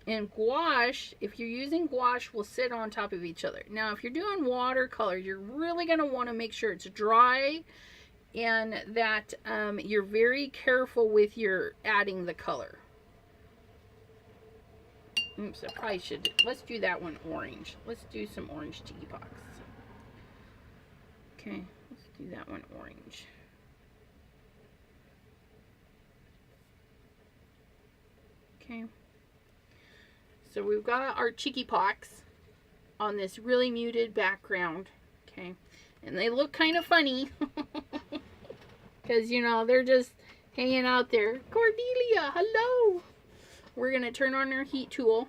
And gouache, if you're using gouache, will sit on top of each other. Now, if you're doing watercolor, you're really going to want to make sure it's dry and that you're very careful with your adding the color. Oops, I probably should. Let's do that one orange. Let's do some orange chicky pox. Okay, let's do that one orange. Okay. So we've got our chicky pox on this really muted background. Okay. And they look kind of funny. Because, you know, they're just hanging out there. Cordelia, hello. We're going to turn on our heat tool.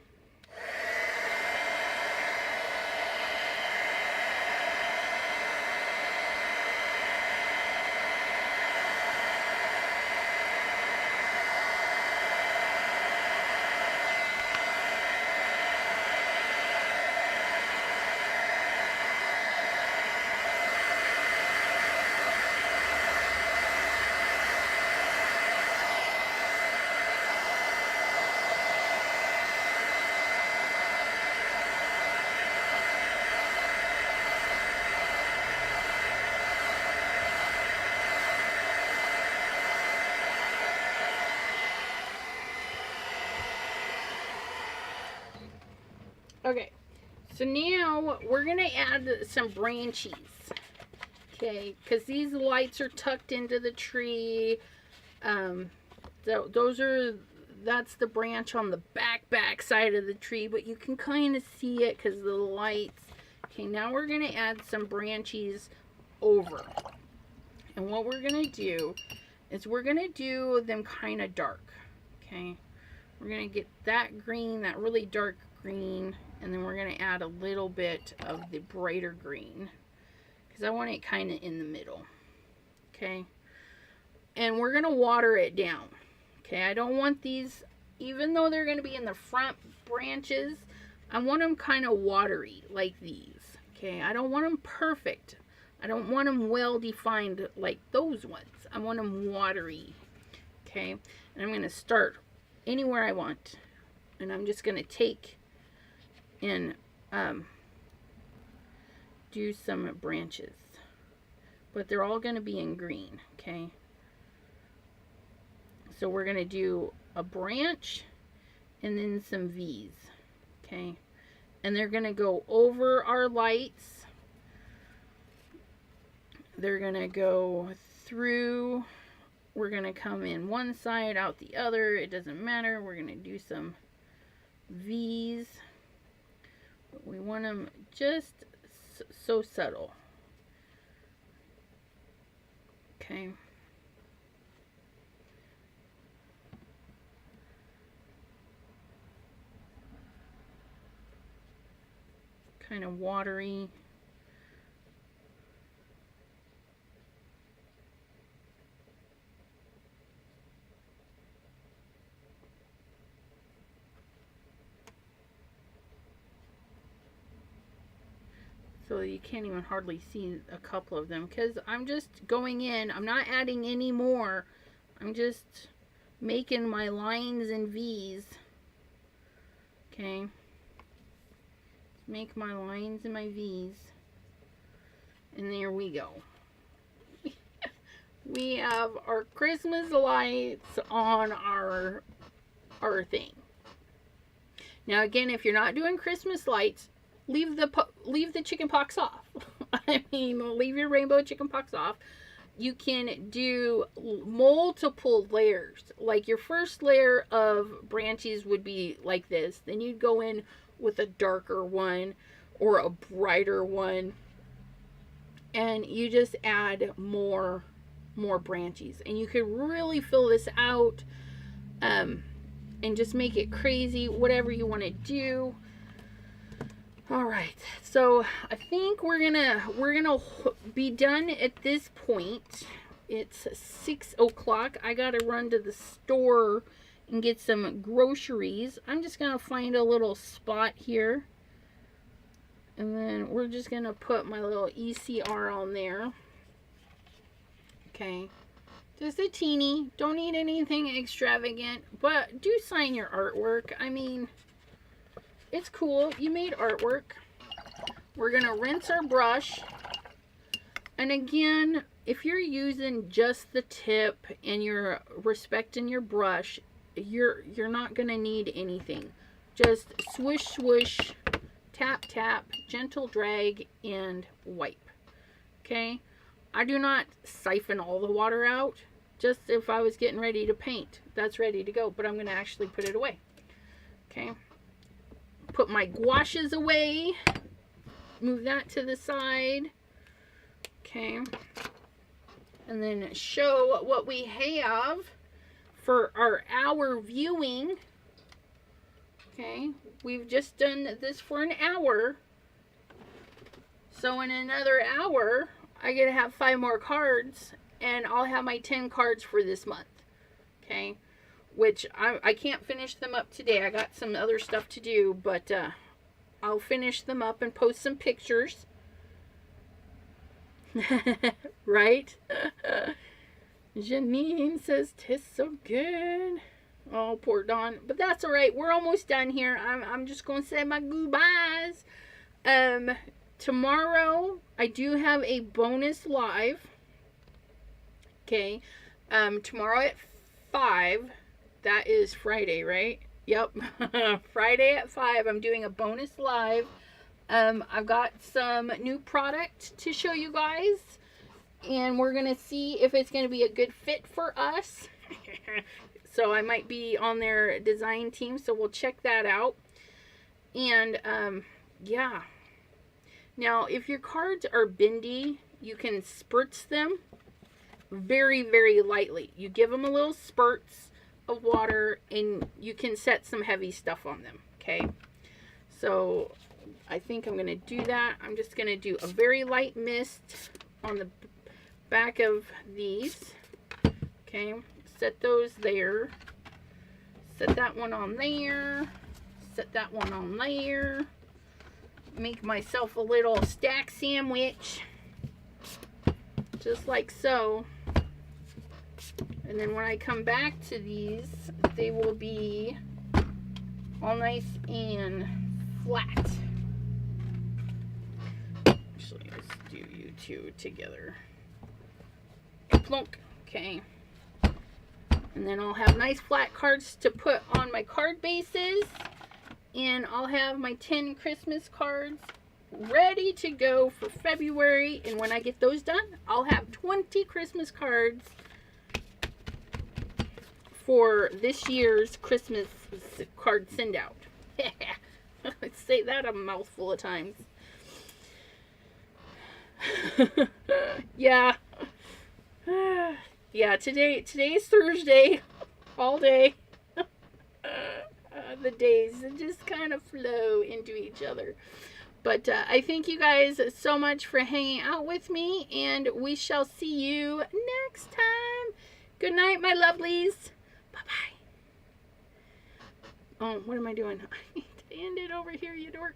Okay, so now we're going to add some branchies, okay, because these lights are tucked into the tree. That's the branch on the back side of the tree, but you can kind of see it because of the lights. Okay, now we're going to add some branchies over. And what we're going to do is we're going to do them kind of dark, okay. We're going to get that green, that really dark green, and then we're going to add a little bit of the brighter green because I want it kind of in the middle. Okay. And we're going to water it down. Okay. I don't want these, even though they're going to be in the front branches, I want them kind of watery like these. Okay. I don't want them perfect. I don't want them well defined like those ones. I want them watery. Okay. And I'm going to start anywhere I want. And I'm just going to take and do some branches, but they're all going to be in green. Okay, so we're going to do a branch and then some V's. Okay, and they're going to go over our lights. They're going to go through. We're going to come in one side, out the other. It doesn't matter. We're going to do some V's. We want them just so subtle. Okay. Kind of watery. So you can't even hardly see a couple of them because I'm just going in. I'm not adding any more. I'm just making my lines and V's. Okay. Make my lines and my V's. And there we go. we have our Christmas lights on our thing. Now again, if you're not doing Christmas lights, leave the chicken pox off. I mean, leave your rainbow chicken pox off. You can do multiple layers. Like your first layer of branches would be like this. Then you'd go in with a darker one or a brighter one. And you just add more branches. And you could really fill this out and just make it crazy, whatever you want to do. All right, so I think we're gonna be done at this point. It's 6 o'clock. I gotta run to the store and get some groceries. I'm just gonna find a little spot here, and then we're just gonna put my little ECR on there. Okay, just a teeny. Don't need anything extravagant, but do sign your artwork. I mean, it's cool. You made artwork. We're going to rinse our brush. And again, if you're using just the tip and you're respecting your brush, you're not going to need anything. Just swish, swish, tap, tap, gentle drag, and wipe. Okay? I do not siphon all the water out. Just if I was getting ready to paint, that's ready to go. But I'm going to actually put it away. Okay? Put my gouaches away. Move that to the side. Okay. And then show what we have for our hour viewing. Okay. We've just done this for an hour. So in another hour, I get to have 5 more cards. And I'll have my 10 cards for this month. Okay. Which I can't finish them up today. I got some other stuff to do. But I'll finish them up and post some pictures. Right? Janine says, "'Tis so good." Oh, poor Dawn. But that's alright. We're almost done here. I'm just going to say my goodbyes. Tomorrow, I do have a bonus live. Okay. Tomorrow at 5. That is Friday, right? Yep. Friday at 5, I'm doing a bonus live. I've got some new product to show you guys. And we're going to see if it's going to be a good fit for us. So I might be on their design team. So we'll check that out. And, yeah. Now, if your cards are bendy, you can spritz them very, very lightly. You give them a little spurts of water and you can set some heavy stuff on them. Okay. So I think I'm going to do that. I'm just going to do a very light mist on the back of these. Okay. Set those there. Set that one on there. Set that one on there. Make myself a little stack sandwich. Just like so. And then when I come back to these, they will be all nice and flat. Actually, let's do you two together. Plunk. Okay. And then I'll have nice flat cards to put on my card bases. And I'll have my 10 Christmas cards ready to go for February. And when I get those done, I'll have 20 Christmas cards for this year's Christmas card send out. Let's say that a mouthful of times. Yeah. Yeah, today's Thursday. All day. The days just kind of flow into each other. But I thank you guys so much for hanging out with me. And we shall see you next time. Good night, my lovelies. Bye-bye. Oh, what am I doing? I need to end it over here, you dork.